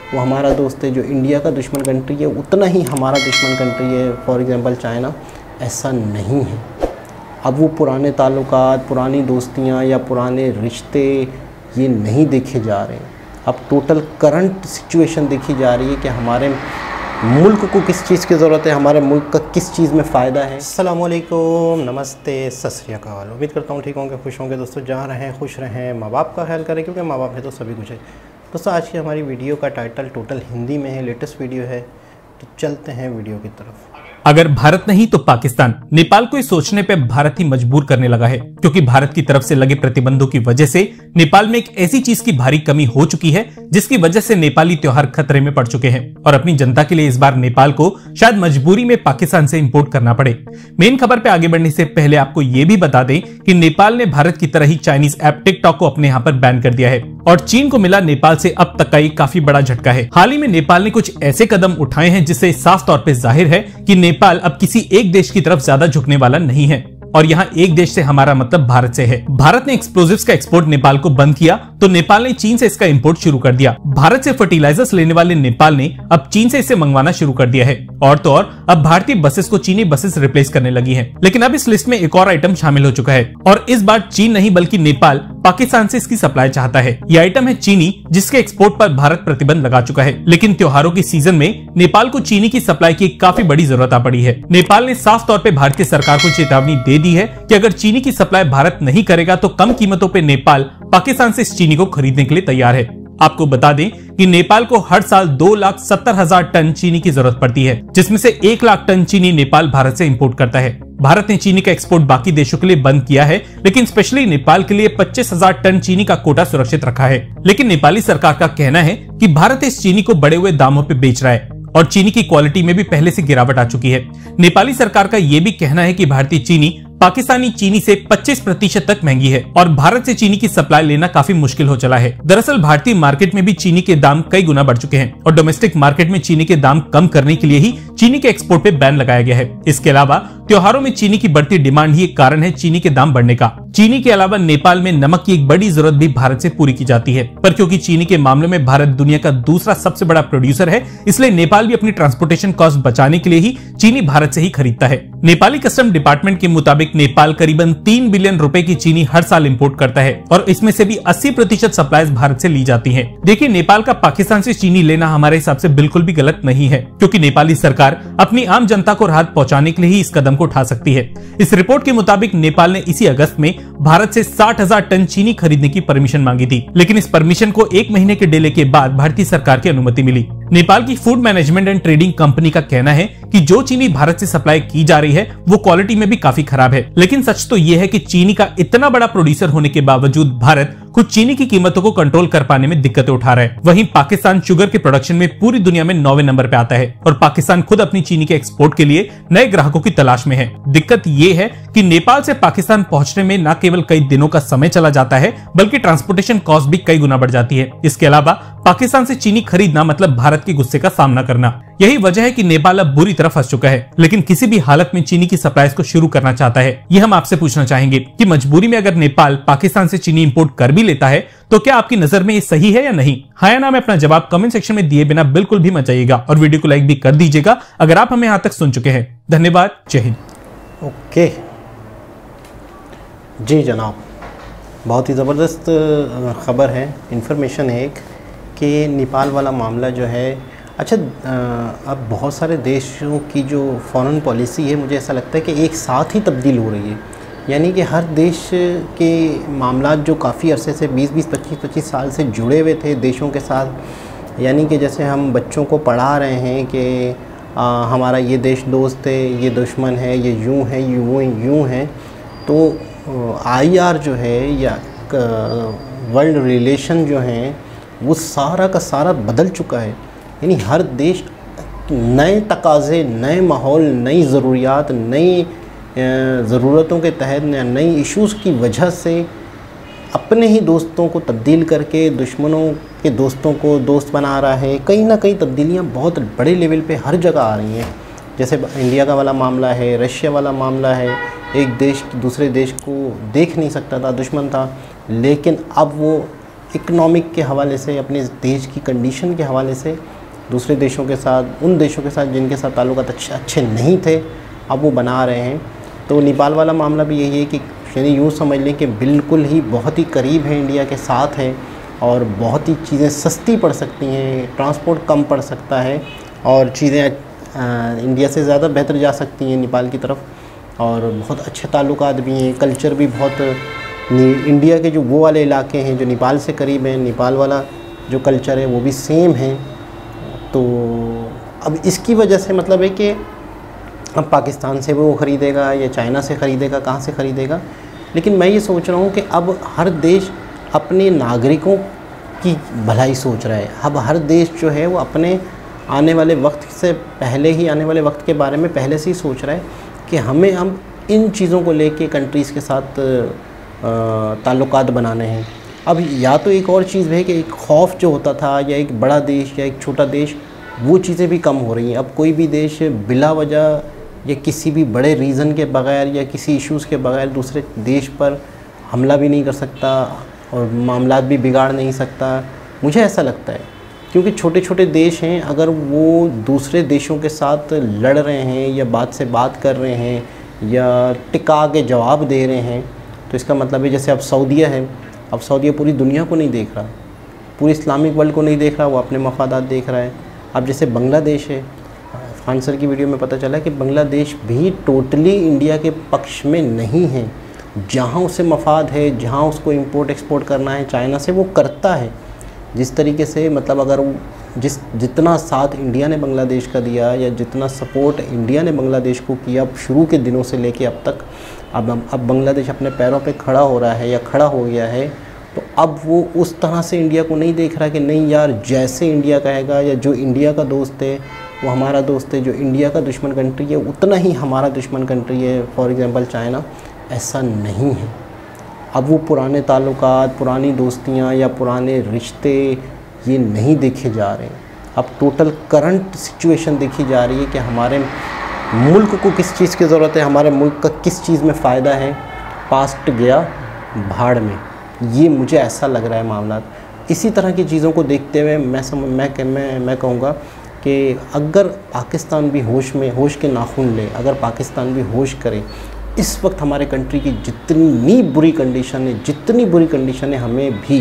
वो हमारा दोस्त है। जो इंडिया का दुश्मन कंट्री है उतना ही हमारा दुश्मन कंट्री है, फॉर एग्ज़ाम्पल चाइना। ऐसा नहीं है। अब वो पुराने ताल्लुकात, पुरानी दोस्तियाँ या पुराने रिश्ते ये नहीं देखे जा रहे हैं। अब टोटल करंट सिचुएशन देखी जा रही है कि हमारे मुल्क को किस चीज़ की ज़रूरत है, हमारे मुल्क का किस चीज़ में फ़ायदा है। अस्सलाम वालेकुम, नमस्ते, सत श्री अकाल। उम्मीद करता हूँ ठीक होंगे, खुश होंगे दोस्तों। जहाँ रहें खुश रहें, माँ बाप का ख्याल करें, क्योंकि माँ बाप है तो सभी कुछ है। दोस्तों आज की हमारी वीडियो का टाइटल टोटल हिंदी में है, लेटेस्ट वीडियो है, तो चलते हैं वीडियो की तरफ। अगर भारत नहीं तो पाकिस्तान, नेपाल को इस सोचने पे भारत ही मजबूर करने लगा है, क्योंकि भारत की तरफ से लगे प्रतिबंधों की वजह से नेपाल में एक ऐसी चीज की भारी कमी हो चुकी है जिसकी वजह से नेपाली त्योहार खतरे में पड़ चुके हैं और अपनी जनता के लिए इस बार नेपाल को शायद मजबूरी में पाकिस्तान से इंपोर्ट करना पड़े। मेन खबर पे आगे बढ़ने से पहले आपको ये भी बता दें कि नेपाल ने भारत की तरह ही चाइनीज ऐप टिकटॉक को अपने यहाँ पर बैन कर दिया है और चीन को मिला नेपाल से अब तक का ये काफी बड़ा झटका है। हाल ही में नेपाल ने कुछ ऐसे कदम उठाए हैं जिससे साफ तौर पर जाहिर है कि नेपाल अब किसी एक देश की तरफ ज्यादा झुकने वाला नहीं है और यहाँ एक देश से हमारा मतलब भारत से है। भारत ने एक्सप्लोजिव्स का एक्सपोर्ट नेपाल को बंद किया तो नेपाल ने चीन से इसका इंपोर्ट शुरू कर दिया। भारत से फर्टिलाइजर्स लेने वाले नेपाल ने अब चीन से इसे मंगवाना शुरू कर दिया है और तो और अब भारतीय बसेस को चीनी बसेस रिप्लेस करने लगी हैं। लेकिन अब इस लिस्ट में एक और आइटम शामिल हो चुका है और इस बार चीन नहीं बल्कि नेपाल पाकिस्तान से इसकी सप्लाई चाहता है। ये आइटम है चीनी, जिसके एक्सपोर्ट पर भारत प्रतिबंध लगा चुका है। लेकिन त्योहारों की सीजन में नेपाल को चीनी की सप्लाई की काफी बड़ी जरूरत आ पड़ी है। नेपाल ने साफ तौर पर भारतीय सरकार को चेतावनी दे दी है कि अगर चीनी की सप्लाई भारत नहीं करेगा तो कम कीमतों पे नेपाल पाकिस्तान से इस चीनी को खरीदने के लिए तैयार है। आपको बता दें कि नेपाल को हर साल 2,70,000 टन चीनी की जरूरत पड़ती है, जिसमें से 1 लाख टन चीनी नेपाल भारत से इंपोर्ट करता है। भारत ने चीनी का एक्सपोर्ट बाकी देशों के लिए बंद किया है, लेकिन स्पेशली नेपाल के लिए 25,000 टन चीनी का कोटा सुरक्षित रखा है। लेकिन नेपाली सरकार का कहना है कि भारत इस चीनी को बढ़े हुए दामों पर बेच रहा है और चीनी की क्वालिटी में भी पहले से गिरावट आ चुकी है। नेपाली सरकार का यह भी कहना है कि भारतीय चीनी पाकिस्तानी चीनी से 25% तक महंगी है और भारत से चीनी की सप्लाई लेना काफी मुश्किल हो चला है। दरअसल भारतीय मार्केट में भी चीनी के दाम कई गुना बढ़ चुके हैं और डोमेस्टिक मार्केट में चीनी के दाम कम करने के लिए ही चीनी के एक्सपोर्ट पे बैन लगाया गया है। इसके अलावा त्योहारों में चीनी की बढ़ती डिमांड ही एक कारण है चीनी के दाम बढ़ने का। चीनी के अलावा नेपाल में नमक की एक बड़ी जरूरत भी भारत से पूरी की जाती है, पर क्योंकि चीनी के मामले में भारत दुनिया का दूसरा सबसे बड़ा प्रोड्यूसर है, इसलिए नेपाल भी अपनी ट्रांसपोर्टेशन कॉस्ट बचाने के लिए ही चीनी भारत से ही खरीदता है। नेपाली कस्टम डिपार्टमेंट के मुताबिक नेपाल करीबन 3 बिलियन रुपए की चीनी हर साल इंपोर्ट करता है और इसमें से भी 80% सप्लाईज भारत से ली जाती हैं। देखिए, नेपाल का पाकिस्तान से चीनी लेना हमारे हिसाब से बिल्कुल भी गलत नहीं है, क्योंकि नेपाली सरकार अपनी आम जनता को राहत पहुंचाने के लिए ही इस कदम को उठा सकती है। इस रिपोर्ट के मुताबिक नेपाल ने इसी अगस्त में भारत से 60,000 टन चीनी खरीदने की परमिशन मांगी थी, लेकिन इस परमिशन को 1 महीने के डिले के बाद भारतीय सरकार की अनुमति मिली। नेपाल की food management and trading company का कहना है कि जो चीनी भारत से सप्लाई की जा रही है वो क्वालिटी में भी काफी खराब है। लेकिन सच तो ये है कि चीनी का इतना बड़ा प्रोड्यूसर होने के बावजूद भारत खुद चीनी की कीमतों को कंट्रोल कर पाने में दिक्कतें उठा रहा है। वहीं पाकिस्तान शुगर के प्रोडक्शन में पूरी दुनिया में 9वें नंबर पे आता है और पाकिस्तान खुद अपनी चीनी के एक्सपोर्ट के लिए नए ग्राहकों की तलाश में है। दिक्कत ये है कि नेपाल से पाकिस्तान पहुंचने में न केवल कई दिनों का समय चला जाता है, बल्कि ट्रांसपोर्टेशन कॉस्ट भी कई गुना बढ़ जाती है। इसके अलावा पाकिस्तान से चीनी खरीदना मतलब भारत के गुस्से का सामना करना। यही वजह है कि नेपाल अब बुरी तरह फंस चुका है, लेकिन किसी भी हालत में चीनी की सप्लाईज को शुरू करना चाहता है। ये हम आपसे पूछना चाहेंगे कि मजबूरी में अगर नेपाल पाकिस्तान से चीनी इंपोर्ट कर भी लेता है तो क्या आपकी नजर में ये सही है या नहीं? हाँ या ना में अपना जवाब कमेंट सेक्शन में दिए बिना बिल्कुल भी मत जाइएगा और वीडियो को लाइक भी कर दीजिएगा अगर आप हमें यहाँ तक सुन चुके हैं। धन्यवाद, जय हिंद। ओके जी जनाब, बहुत ही ज़बरदस्त खबर है, इन्फॉर्मेशन है एक कि नेपाल वाला मामला जो है। अच्छा, अब बहुत सारे देशों की जो फॉरेन पॉलिसी है, मुझे ऐसा लगता है कि एक साथ ही तब्दील हो रही है। यानी कि हर देश के मामला जो काफ़ी अरसे से 20-20, 25-25 साल से जुड़े हुए थे देशों के साथ, यानी कि जैसे हम बच्चों को पढ़ा रहे हैं कि हमारा ये देश दोस्त है, ये दुश्मन है, ये यूँ है, यूँ है, तो IR जो है या वर्ल्ड रिलेशन जो हैं वो सारा का सारा बदल चुका है। यानी हर देश नए तकाज़े, नए माहौल, नई ज़रूरियात, नई ज़रूरतों के तहत, नई इश्यूज़ की वजह से अपने ही दोस्तों को तब्दील करके दुश्मनों के दोस्तों को दोस्त बना रहा है। कहीं ना कहीं तब्दीलियाँ बहुत बड़े लेवल पे हर जगह आ रही हैं। जैसे इंडिया का वाला मामला है, रशिया वाला मामला है। एक देश दूसरे देश को देख नहीं सकता था, दुश्मन था, लेकिन अब वो इकनॉमिक के हवाले से, अपने देश की कंडीशन के हवाले से दूसरे देशों के साथ, उन देशों के साथ जिनके साथ ताल्लुकात अच्छे नहीं थे, अब वो बना रहे हैं। तो नेपाल वाला मामला भी यही है कि यानी यूँ समझ लें कि बिल्कुल ही बहुत ही करीब है, इंडिया के साथ है और बहुत ही चीज़ें सस्ती पड़ सकती हैं, ट्रांसपोर्ट कम पड़ सकता है और चीज़ें इंडिया से ज़्यादा बेहतर जा सकती हैं नेपाल की तरफ, और बहुत अच्छे ताल्लुकात भी हैं, कल्चर भी बहुत इंडिया के जो वो वाले इलाके हैं जो नेपाल से करीब हैं, नेपाल वाला जो कल्चर है वो भी सेम है। तो अब इसकी वजह से मतलब है कि अब पाकिस्तान से वो ख़रीदेगा या चाइना से ख़रीदेगा, कहाँ से ख़रीदेगा। लेकिन मैं ये सोच रहा हूँ कि अब हर देश अपने नागरिकों की भलाई सोच रहा है। अब हर देश जो है वो अपने आने वाले वक्त से पहले ही, आने वाले वक्त के बारे में पहले से ही सोच रहा है कि हमें हम इन चीज़ों को लेके कंट्रीज़ के साथ ताल्लुकात बनाने हैं। अब या तो एक और चीज़ है कि एक खौफ जो होता था, या एक बड़ा देश या एक छोटा देश, वो चीज़ें भी कम हो रही हैं। अब कोई भी देश बिला वजह या किसी भी बड़े रीज़न के बग़ैर या किसी इश्यूज़ के बग़ैर दूसरे देश पर हमला भी नहीं कर सकता और मामलात भी बिगाड़ नहीं सकता, मुझे ऐसा लगता है। क्योंकि छोटे छोटे देश हैं, अगर वो दूसरे देशों के साथ लड़ रहे हैं या बात से बात कर रहे हैं या टिका के जवाब दे रहे हैं, तो इसका मतलब है जैसे अब सऊदीया है, अब सऊदीया पूरी दुनिया को नहीं देख रहा, पूरी इस्लामिक वर्ल्ड को नहीं देख रहा, वो अपने मफादात देख रहा है। अब जैसे बांग्लादेश है, खान सर की वीडियो में पता चला कि बांग्लादेश भी टोटली इंडिया के पक्ष में नहीं है। जहाँ उसे मफाद है, जहाँ उसको इंपोर्ट एक्सपोर्ट करना है चाइना से, वो करता है। जिस तरीके से मतलब अगर जितना साथ इंडिया ने बांग्लादेश का दिया या जितना सपोर्ट इंडिया ने बांग्लादेश को किया शुरू के दिनों से लेके अब तक, अब बांग्लादेश अपने पैरों पे खड़ा हो रहा है या खड़ा हो गया है, तो अब वो उस तरह से इंडिया को नहीं देख रहा कि नहीं यार, जैसे इंडिया कहेगा या जो इंडिया का दोस्त है वो हमारा दोस्त है, जो इंडिया का दुश्मन कंट्री है उतना ही हमारा दुश्मन कंट्री है, फॉर एग्ज़ाम्पल चाइना। ऐसा नहीं है। अब वो पुराने ताल्लुकात, पुरानी दोस्तियाँ या पुराने रिश्ते ये नहीं देखे जा रहे हैं। अब टोटल करंट सिचुएशन देखी जा रही है कि हमारे मुल्क को किस चीज़ की ज़रूरत है, हमारे मुल्क का किस चीज़ में फ़ायदा है। पास्ट गया भाड़ में, ये मुझे ऐसा लग रहा है मामला। इसी तरह की चीज़ों को देखते हुए मैं कहूँगा कि अगर पाकिस्तान भी होश के नाखून ले, अगर पाकिस्तान भी होश करे, इस वक्त हमारे कंट्री की जितनी बुरी कंडीशन है, हमें भी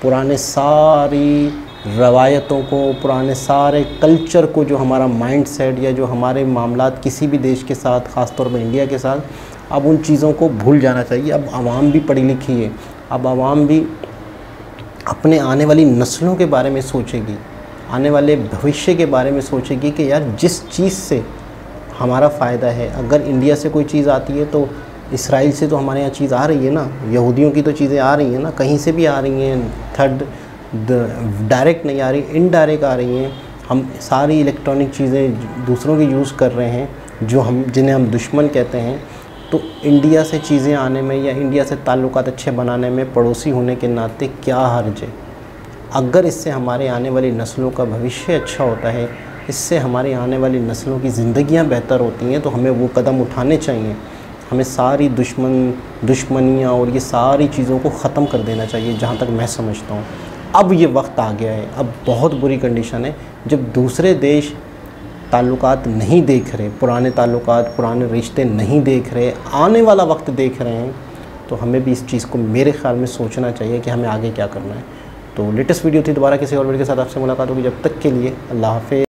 पुराने सारी रवायतों को, पुराने सारे कल्चर को, जो हमारा माइंड सेट या जो हमारे मामलात किसी भी देश के साथ, ख़ास तौर पर इंडिया के साथ, अब उन चीज़ों को भूल जाना चाहिए। अब आवाम भी पढ़ी लिखी है, अब आवाम भी अपने आने वाली नस्लों के बारे में सोचेगी, आने वाले भविष्य के बारे में सोचेगी कि यार जिस चीज़ से हमारा फ़ायदा है, अगर इंडिया से कोई चीज़ आती है तो इसराइल से तो हमारे यहाँ चीज़ आ रही है ना, यहूदियों की तो चीज़ें आ रही हैं ना, कहीं से भी आ रही हैं, थर्ड डायरेक्ट नहीं आ रही, इनडायरेक्ट आ रही हैं। हम सारी इलेक्ट्रॉनिक चीज़ें दूसरों की यूज़ कर रहे हैं, जिन्हें हम दुश्मन कहते हैं। तो इंडिया से चीज़ें आने में या इंडिया से ताल्लुकात अच्छे बनाने में पड़ोसी होने के नाते क्या हर्ज है? अगर इससे हमारे आने वाली नस्लों का भविष्य अच्छा होता है, इससे हमारी आने वाली नस्लों की ज़िंदगियां बेहतर होती हैं, तो हमें वो कदम उठाने चाहिए। हमें सारी दुश्मनियाँ और ये सारी चीज़ों को ख़त्म कर देना चाहिए, जहाँ तक मैं समझता हूँ। अब ये वक्त आ गया है, अब बहुत बुरी कंडीशन है जब दूसरे देश ताल्लुकात नहीं देख रहे, पुराने ताल्लुकात, पुराने रिश्ते नहीं देख रहे, आने वाला वक्त देख रहे हैं, तो हमें भी इस चीज़ को मेरे ख़्याल में सोचना चाहिए कि हमें आगे क्या करना है। तो लेटेस्ट वीडियो थी, दोबारा किसी और वीडियो के साथ आपसे मुलाकात होगी। जब तक के लिए अल्लाह हाफ़िज़।